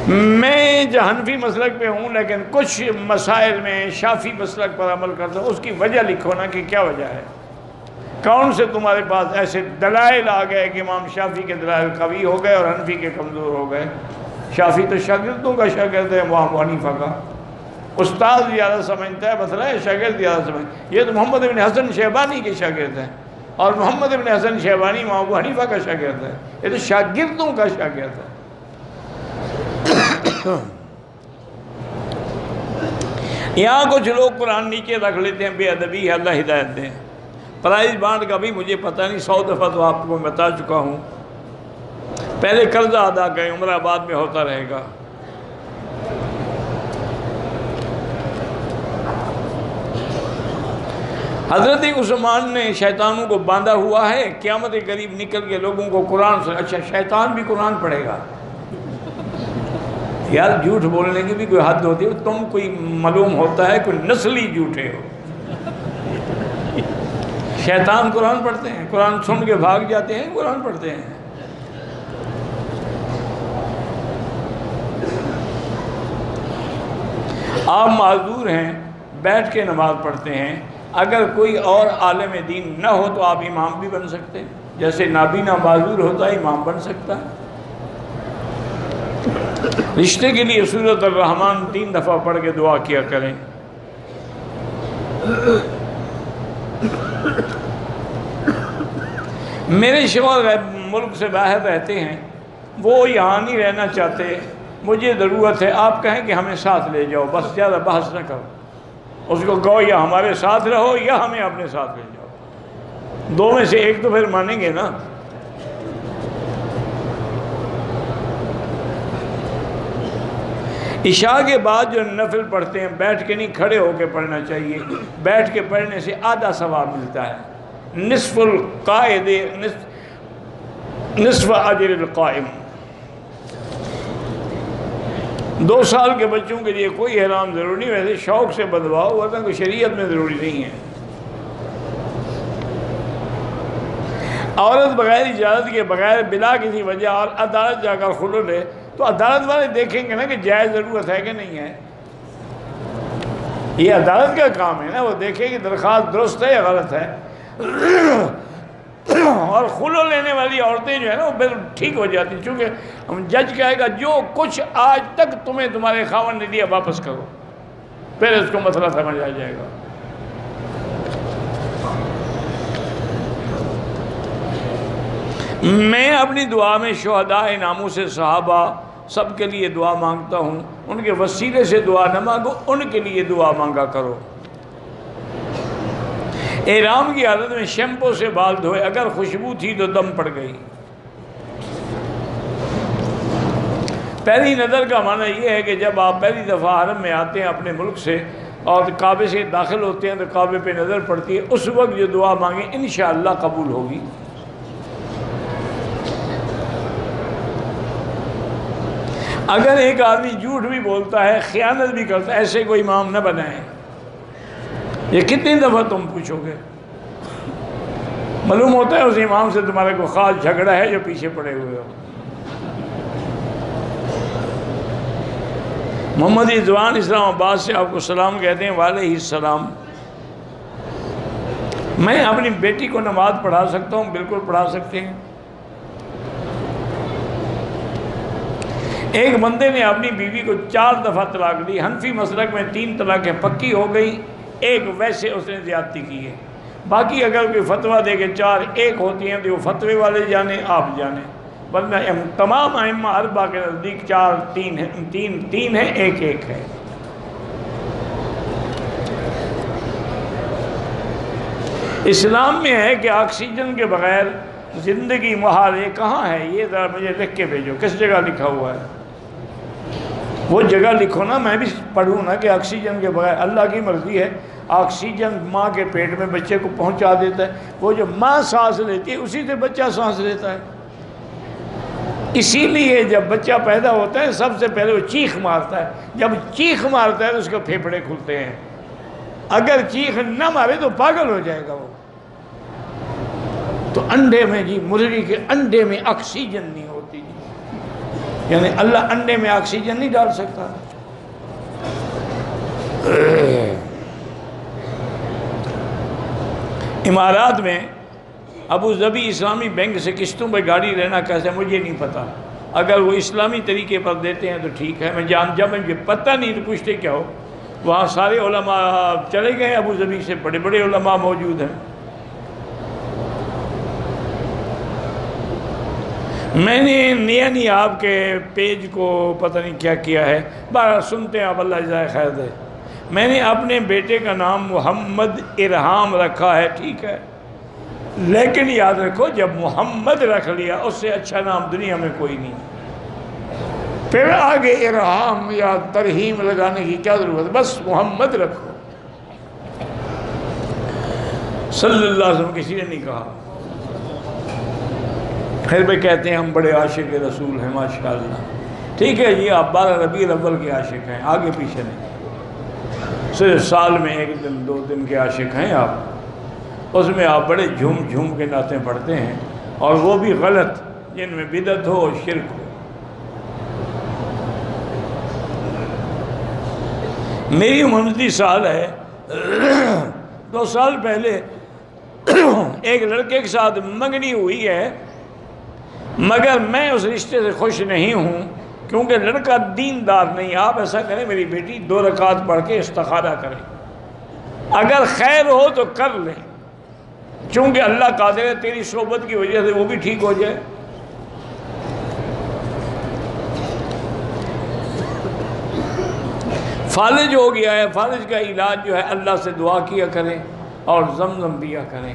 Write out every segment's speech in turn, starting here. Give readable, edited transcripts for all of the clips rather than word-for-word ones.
میں جو حنفی مسلک پہ ہوں لیکن کچھ مسائل میں شافعی مسلک پر عمل کرتا ہوں، اس کی وجہ لکھو نا کہ کیا وجہ ہے، کون سے تمہارے پاس ایسے دلائل آ گئے کہ امام شافعی کے دلائل قوی ہو گئے اور حنفی کے کمزور ہو گئے؟ شافعی تو شاگردوں کا شاگرد ہے، ابو حنیفہ کا استاد زیادہ سمجھتا ہے مسئلہ ہے، شاگرد زیادہ سمجھتا ہے۔ یہ تو محمد بن حسن شیبانی کے شاگرد ہیں، اور محمد بن حسن شیبانی امام ابو حنیفہ کا شاگرد ہے، یہ تو شاگردوں کا شاگرد ہے۔ یہاں کچھ لوگ قرآن نیچے رکھ لیتے ہیں، بے ادبی ہے، اللہ ہدایت دیں۔ پرائز بانڈ کا بھی مجھے پتہ نہیں، 100 دفعہ تو آپ کو بتا چکا ہوں، پہلے قرضہ ادا کریں، عمرہ آباد میں ہوتا رہے گا۔ حضرت عثمان نے شیطانوں کو باندھا ہوا ہے، قیامت کے قریب نکل کے لوگوں کو قرآن سے، اچھا شیطان بھی قرآن پڑھے گا؟ یار جھوٹ بولنے کی بھی کوئی حد ہوتی ہے، تم کوئی معلوم ہوتا ہے کوئی نسلی جھوٹے ہو۔ شیطان قرآن پڑھتے ہیں، قرآن سن کے بھاگ جاتے ہیں، قرآن پڑھتے ہیں۔ آپ معذور ہیں، بیٹھ کے نماز پڑھتے ہیں، اگر کوئی اور عالم دین نہ ہو تو آپ امام بھی بن سکتے ہیں، جیسے نابینا معذور ہوتا ہے امام بن سکتا ہے۔ رشتے کے لیے سورۃ الرحمن 3 دفعہ پڑھ کے دعا کیا کریں۔ میرے شوہر ملک سے باہر رہتے ہیں، وہ یہاں نہیں رہنا چاہتے، مجھے ضرورت ہے، آپ کہیں کہ ہمیں ساتھ لے جاؤ، بس زیادہ بحث نہ کرو، اس کو کہو یا ہمارے ساتھ رہو یا ہمیں اپنے ساتھ لے جاؤ، دو میں سے ایک تو پھر مانیں گے نا۔ عشاء کے بعد جو نفل پڑھتے ہیں بیٹھ کے نہیں کھڑے ہو کے پڑھنا چاہیے، بیٹھ کے پڑھنے سے آدھا ثواب ملتا ہے، نصف القائد نصف اجر القائم۔ 2 سال کے بچوں کے لیے کوئی احرام ضروری نہیں، ویسے شوق سے بدواؤ ورنہ کوئی شریعت میں ضروری نہیں ہے۔ عورت بغیر اجازت کے، بغیر بلا کسی وجہ اور عدالت جا کر خلع لے تو عدالت والے دیکھیں گے نا کہ جائز ضرورت ہے کہ نہیں ہے، یہ عدالت کا کام ہے نا، وہ دیکھیں کہ درخواست درست ہے یا غلط ہے۔ اور خلع لینے والی عورتیں جو ہے نا وہ بالکل ٹھیک ہو جاتی ہیں، چونکہ جج کہے گا جو کچھ آج تک تمہیں تمہارے خاوند نے دیا واپس کرو، پھر اس کو مسئلہ سمجھ آ جائے گا۔ میں اپنی دعا میں شہداء ناموس صحابہ سب کے لیے دعا مانگتا ہوں، ان کے وسیلے سے دعا نہ مانگو، ان کے لیے دعا مانگا کرو۔ احرام کی حالت میں شیمپو سے بال دھوئے، اگر خوشبو تھی تو دم پڑ گئی۔ پہلی نظر کا معنی یہ ہے کہ جب آپ پہلی دفعہ حرم میں آتے ہیں اپنے ملک سے اور کعبے سے داخل ہوتے ہیں تو کعبے پہ نظر پڑتی ہے، اس وقت جو دعا مانگیں انشاءاللہ قبول ہوگی۔ اگر ایک آدمی جھوٹ بھی بولتا ہے، خیانت بھی کرتا ہے، ایسے کوئی امام نہ بنائیں۔ یہ کتنی دفعہ تم پوچھو گے؟ معلوم ہوتا ہے اس امام سے تمہارے کو خاص جھگڑا ہے جو پیچھے پڑے ہوئے ہو۔ محمد رضوان اسلام آباد سے آپ کو سلام کہتے ہیں، وعلیہ السلام۔ میں اپنی بیٹی کو نماز پڑھا سکتا ہوں؟ بالکل پڑھا سکتے ہیں۔ ایک بندے نے اپنی بیوی کو 4 دفعہ طلاق دی، حنفی مسلک میں 3 طلاقیں پکی ہو گئی، ایک ویسے اس نے زیادتی کی ہے، باقی اگر کوئی فتویٰ دے کے 4 ایک ہوتی ہیں تو وہ فتوے والے جانیں، آپ جانیں، ورنہ تمام ائمہ 4 کے نزدیک 4 3 ہے، 3 ہے، 1 1 ہے۔ اسلام میں ہے کہ آکسیجن کے بغیر زندگی محال ہے، کہاں ہے یہ؟ ذرا مجھے لکھ کے بھیجو، کس جگہ لکھا ہوا ہے؟ وہ جگہ لکھو نا، میں بھی پڑھوں نا کہ آکسیجن کے بغیر، اللہ کی مرضی ہے، آکسیجن ماں کے پیٹ میں بچے کو پہنچا دیتا ہے، وہ جو ماں سانس لیتی ہے اسی سے بچہ سانس لیتا ہے، اسی لیے جب بچہ پیدا ہوتا ہے سب سے پہلے وہ چیخ مارتا ہے، جب چیخ مارتا ہے تو اس کے پھیپھڑے کھلتے ہیں، اگر چیخ نہ مارے تو پاگل ہو جائے گا وہ۔ تو انڈے میں جی، مرغی کے انڈے میں آکسیجن نہیں ہوتی جی، یعنی اللہ انڈے میں آکسیجن نہیں ڈال سکتا؟ امارات میں ابو ظبی اسلامی بینک سے قسطوں پہ گاڑی لینا کیسے، مجھے نہیں پتا. اگر وہ اسلامی طریقے پر دیتے ہیں تو ٹھیک ہے. میں جب مجھے پتہ نہیں تو پوچھتے کیا ہو. وہاں سارے علماء چلے گئے ابو ظبی سے، بڑے بڑے علماء موجود ہیں. میں نے نہیں آپ کے پیج کو پتہ نہیں کیا کیا ہے، بارہ سنتے ہیں آپ، اللہ جزائے خیر دے. میں نے اپنے بیٹے کا نام محمد ارحام رکھا ہے، ٹھیک ہے، لیکن یاد رکھو جب محمد رکھ لیا اس سے اچھا نام دنیا میں کوئی نہیں. پھر آگے ارحام یا ترہیم لگانے کی کیا ضرورت ہے؟ بس محمد رکھو. صلی اللہ علیہ وسلم کسی نے نہیں کہا. پھر بھی کہتے ہیں ہم بڑے عاشق رسول ہیں ماشاءاللہ. ٹھیک ہے جی، آپ 12 ربیع الاول کے عاشق ہیں، آگے پیچھے نہیں. صرف سال میں 1 دن 2 دن کے عاشق ہیں آپ. اس میں آپ بڑے جھوم جھوم کے نعتیں پڑھتے ہیں، اور وہ بھی غلط، جن میں بدعت ہو اور شرک ہو. میری عمر 29 سال ہے. 2 سال پہلے ایک لڑکے کے ساتھ منگنی ہوئی ہے، مگر میں اس رشتے سے خوش نہیں ہوں کیونکہ لڑکا دیندار نہیں. آپ ایسا کریں میری بیٹی 2 رکعت پڑھ کے استخارہ کریں، اگر خیر ہو تو کر لیں، چونکہ اللہ قادر ہے تیری صحبت کی وجہ سے وہ بھی ٹھیک ہو جائے. فالج ہو گیا ہے، فالج کا علاج جو ہے اللہ سے دعا کیا کریں اور زمزم پیا کریں.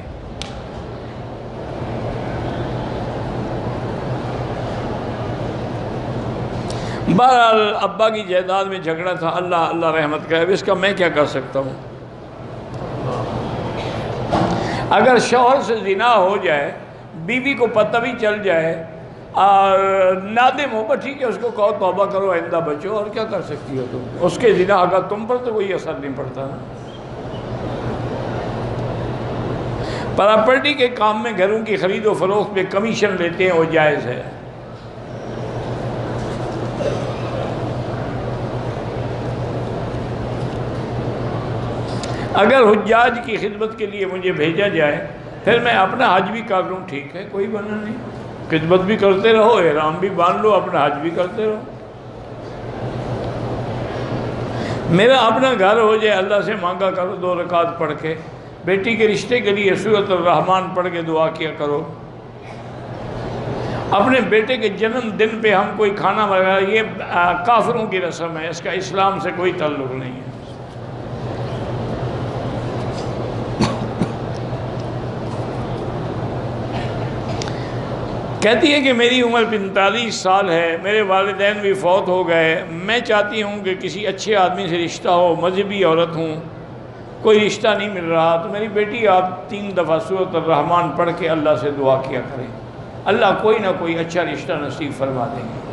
بہرحال ابا کی جائیداد میں جھگڑا تھا، اللہ رحمت کرے. اس کا میں کیا کر سکتا ہوں؟ اگر شوہر سے زنا ہو جائے، بیوی کو پتہ بھی چل جائے اور نادم ہو، بس ٹھیک ہے، اس کو کہو توبہ کرو، آئندہ بچو. اور کیا کر سکتی ہو تم؟ اس کے زنا اگر تم پر تو کوئی اثر نہیں پڑتا نا. پراپرٹی کے کام میں گھروں کی خرید و فروخت پہ کمیشن لیتے ہیں، وہ جائز ہے. اگر حجاج کی خدمت کے لیے مجھے بھیجا جائے پھر میں اپنا حج بھی کر لوں، ٹھیک ہے، کوئی بنا نہیں. خدمت بھی کرتے رہو، احرام بھی باندھ لو، اپنا حج بھی کرتے رہو. میرا اپنا گھر ہو جائے، اللہ سے مانگا کرو 2 رکعت پڑھ کے. بیٹی کے رشتے کے لیے سورۃ الرحمن پڑھ کے دعا کیا کرو. اپنے بیٹے کے جنم دن پہ ہم کوئی کھانا وغیرہ، یہ کافروں کی رسم ہے، اس کا اسلام سے کوئی تعلق نہیں ہے. کہتی ہے کہ میری عمر 45 سال ہے، میرے والدین بھی فوت ہو گئے. میں چاہتی ہوں کہ کسی اچھے آدمی سے رشتہ ہو، مذہبی عورت ہوں، کوئی رشتہ نہیں مل رہا. تو میری بیٹی آپ 3 دفعہ سورۃ الرحمن پڑھ کے اللہ سے دعا کیا کریں، اللہ کوئی نہ کوئی اچھا رشتہ نصیب فرما دیں گے.